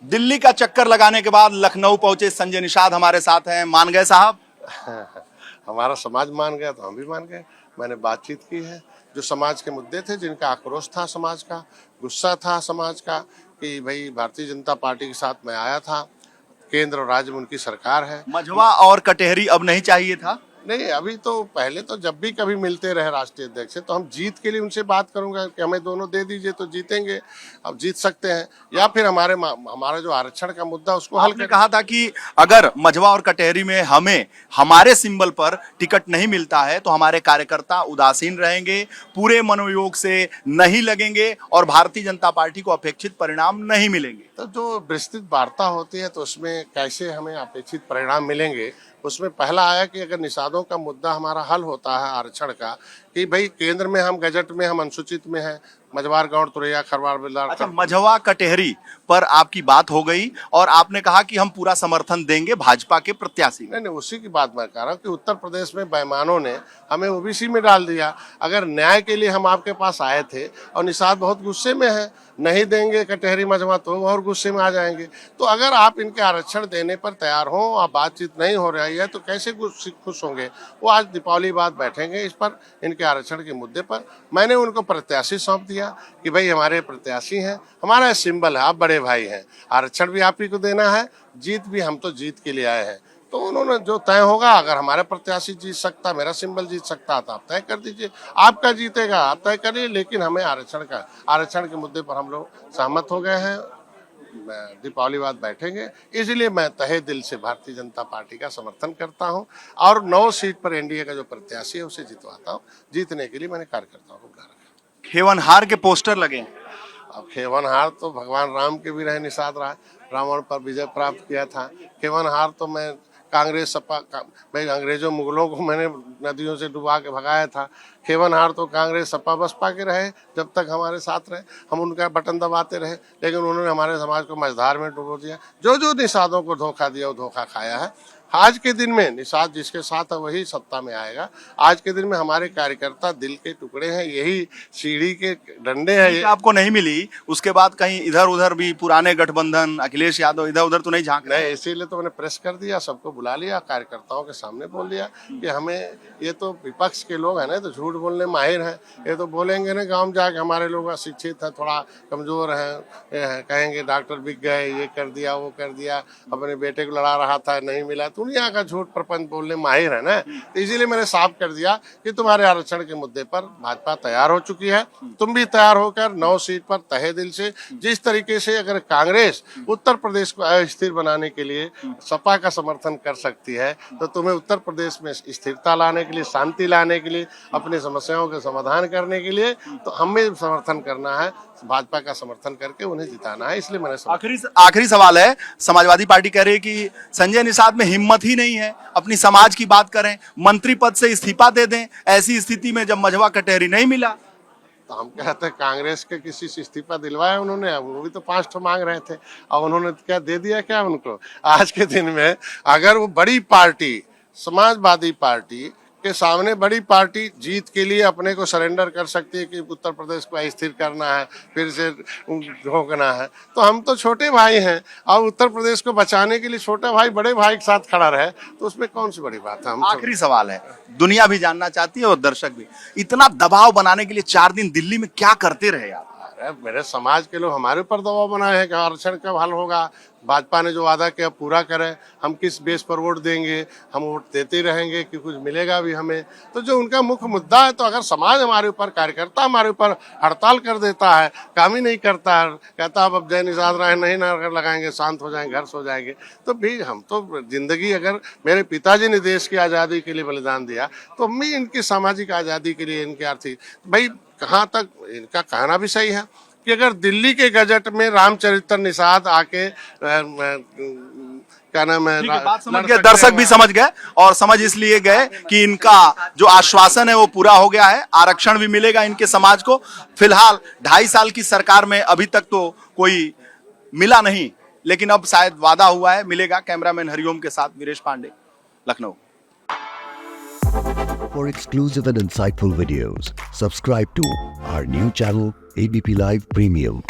दिल्ली का चक्कर लगाने के बाद लखनऊ पहुंचे संजय निषाद हमारे साथ हैं। मान गए साहब? हमारा समाज मान गया तो हम भी मान गए। मैंने बातचीत की है, जो समाज के मुद्दे थे, जिनका आक्रोश था समाज का, गुस्सा था समाज का कि भाई भारतीय जनता पार्टी के साथ मैं आया था, केंद्र और राज्य में उनकी सरकार है। मझवा और कटेहरी अब नहीं चाहिए था? नहीं, अभी तो पहले तो जब भी कभी मिलते रहे राष्ट्रीय अध्यक्ष से, तो हम जीत के लिए उनसे बात करूंगा कि हमें दोनों दे दीजिए तो जीतेंगे। अब जीत सकते हैं, या फिर हमारा जो आरक्षण का मुद्दा उसको हल आपने कहा था कि अगर मझवा और कटेहरी में हमें हमारे सिंबल पर टिकट नहीं मिलता है तो हमारे कार्यकर्ता उदासीन रहेंगे, पूरे मनोयोग से नहीं लगेंगे और भारतीय जनता पार्टी को अपेक्षित परिणाम नहीं मिलेंगे। तो जो विस्तृत वार्ता होती है तो उसमें कैसे हमें अपेक्षित परिणाम मिलेंगे, उसमें पहला आया कि अगर निषादों का मुद्दा हमारा हल होता है आरक्षण का, कि भाई केंद्र में हम गजट में हम अनुसूचित में हैं, मझवार गौड़ तुरैया खरवार बिल्लार। अच्छा, मझवा कटेहरी पर आपकी बात हो गई और आपने कहा कि हम पूरा समर्थन देंगे भाजपा के प्रत्याशी। नहीं, उसी की बात मैं कह रहा हूँ कि उत्तर प्रदेश में बेईमानों ने हमें ओबीसी में डाल दिया। अगर न्याय के लिए हम आपके पास आए थे और निषाद बहुत गुस्से में है, नहीं देंगे कटेहरी मझवा तो और गुस्से में आ जाएंगे। तो अगर आप इनके आरक्षण देने पर तैयार हो और बातचीत नहीं हो रही है तो कैसे खुश होंगे? वो आज दीपावली बाद बैठेंगे इस पर, इनके आरक्षण के मुद्दे पर। मैंने उनको प्रत्याशी सौंप दिया कि भाई हमारे प्रत्याशी हैं, हमारा सिंबल है, आप बड़े भाई हैं, आरक्षण भी आप ही को देना है, जीत भी हम तो जीत के लिए आए हैं। तो उन्होंने जो तय होगा, अगर हमारा प्रत्याशी जीत सकता, मेरा सिंबल जीत सकता तो आप तय कर दीजिए, आपका जीतेगा आप तय करिए, लेकिन हमें आरक्षण के मुद्दे पर हम लोग सहमत हो गए हैं। दीपावली बाद बैठेंगे, इसलिए मैं तहे दिल से भारतीय जनता पार्टी का समर्थन करता हूं और 9 सीट पर एनडीए का जो प्रत्याशी है उसे जितवाता हूं। जीतने के लिए मैंने कार्यकर्ताओं को कहा। खेवनहार के पोस्टर लगे। अब खेवनहार तो भगवान राम के भी रहे, निषाद रावण पर विजय प्राप्त किया था। खेवनहार तो मैं कांग्रेस सपा भाई अंग्रेजों मुगलों को मैंने नदियों से डुबा के भगाया था। खेवनहार तो कांग्रेस सपा बसपा के रहे, जब तक हमारे साथ रहे हम उनका बटन दबाते रहे, लेकिन उन्होंने हमारे समाज को मझधार में डुबो दिया। जो निषादों को धोखा दिया वो धोखा खाया है। आज के दिन में निषाद जिसके साथ है वही सत्ता में आएगा। आज के दिन में हमारे कार्यकर्ता दिल के टुकड़े हैं, यही सीढ़ी के डंडे हैं। आपको नहीं मिली, उसके बाद कहीं इधर उधर भी पुराने गठबंधन अखिलेश यादव इधर उधर तो नहीं झांक रहे? इसीलिए तो मैंने प्रेस कर दिया, सबको बुला लिया, कार्यकर्ताओं के सामने बोल दिया कि हमें, ये तो विपक्ष के लोग हैं ना, तो झूठ बोलने माहिर हैं, ये तो बोलेंगे ना गाँव जाके हमारे लोग अशिक्षित है, थोड़ा कमजोर हैं, कहेंगे डॉक्टर बिक गए, ये कर दिया वो कर दिया, अपने बेटे को लड़ा रहा था नहीं मिला। दुनिया का झूठ प्रपंच बोलने माहिर है ना, तो इसीलिए मैंने साफ कर दिया कि तुम्हारे आरक्षण के मुद्दे पर भाजपा तैयार हो चुकी है। तुम भी तैयार होकर 9 सीट पर तहे दिल से, जिस तरीके से अगर कांग्रेस उत्तर प्रदेश को अस्थिर बनाने के लिए सपा का समर्थन कर सकती है, तो तुम्हें उत्तर प्रदेश में स्थिरता लाने के लिए, शांति लाने के लिए, अपनी समस्याओं के समाधान करने के लिए तो हमें समर्थन करना है, भाजपा का समर्थन करके उन्हें जिताना है। इसलिए मैंने आखिरी सवाल है, समाजवादी पार्टी कह रही है कि संजय निषाद में हिम्मत ही नहीं है, अपनी समाज की बात करें, मंत्री पद से इस्तीफा दे दें। ऐसी स्थिति में जब मझवा कटेहरी नहीं मिला तो हम कहते हैं कांग्रेस के किसी से इस्तीफा दिलवाया उन्होंने, वो भी तो 5 ठो मांग रहे थे और उन्होंने क्या दे दिया क्या उनको? आज के दिन में अगर वो बड़ी पार्टी, समाजवादी पार्टी के सामने बड़ी पार्टी जीत के लिए अपने को सरेंडर कर सकती है कि उत्तर प्रदेश को अस्थिर करना है, फिर से रोकना है, तो हम तो छोटे भाई हैं और उत्तर प्रदेश को बचाने के लिए छोटा भाई बड़े भाई के साथ खड़ा रहे, तो उसमें कौन सी बड़ी बात है? आखिरी सवाल है, दुनिया भी जानना चाहती है और दर्शक भी, इतना दबाव बनाने के लिए 4 दिन दिल्ली में क्या करते रहे आप? मेरे समाज के लोग हमारे ऊपर दबाव बनाए हैं कि आरक्षण कब हल होगा, भाजपा ने जो वादा किया पूरा करें, हम किस बेस पर वोट देंगे, हम वोट देते रहेंगे कि कुछ मिलेगा भी हमें। तो जो उनका मुख्य मुद्दा है, तो अगर समाज हमारे ऊपर, कार्यकर्ता हमारे ऊपर हड़ताल कर देता है, काम ही नहीं करता है, कहता अब जय निषाद राय नहीं ना लगाएंगे, शांत हो जाएंगे, घर सो जाएंगे, तो भी हम तो जिंदगी, अगर मेरे पिताजी ने देश की आज़ादी के लिए बलिदान दिया तो मैं इनकी सामाजिक आज़ादी के लिए, इनकी आर्थिक, भाई कहाँ तक इनका कहना भी सही है कि अगर दिल्ली के गजट में रामचरित्र निषाद आके क्या नाम है, दर्शक भी समझ गए और समझ इसलिए गए कि इनका जो आश्वासन है वो पूरा हो गया है, आरक्षण भी मिलेगा इनके समाज को। फिलहाल 2.5 साल की सरकार में अभी तक तो कोई मिला नहीं, लेकिन अब शायद वादा हुआ है, मिलेगा। कैमरामैन हरिओम के साथ Viresh Pandey, Lucknow. For exclusive and insightful videos, subscribe to our new channel ABP Live Premium.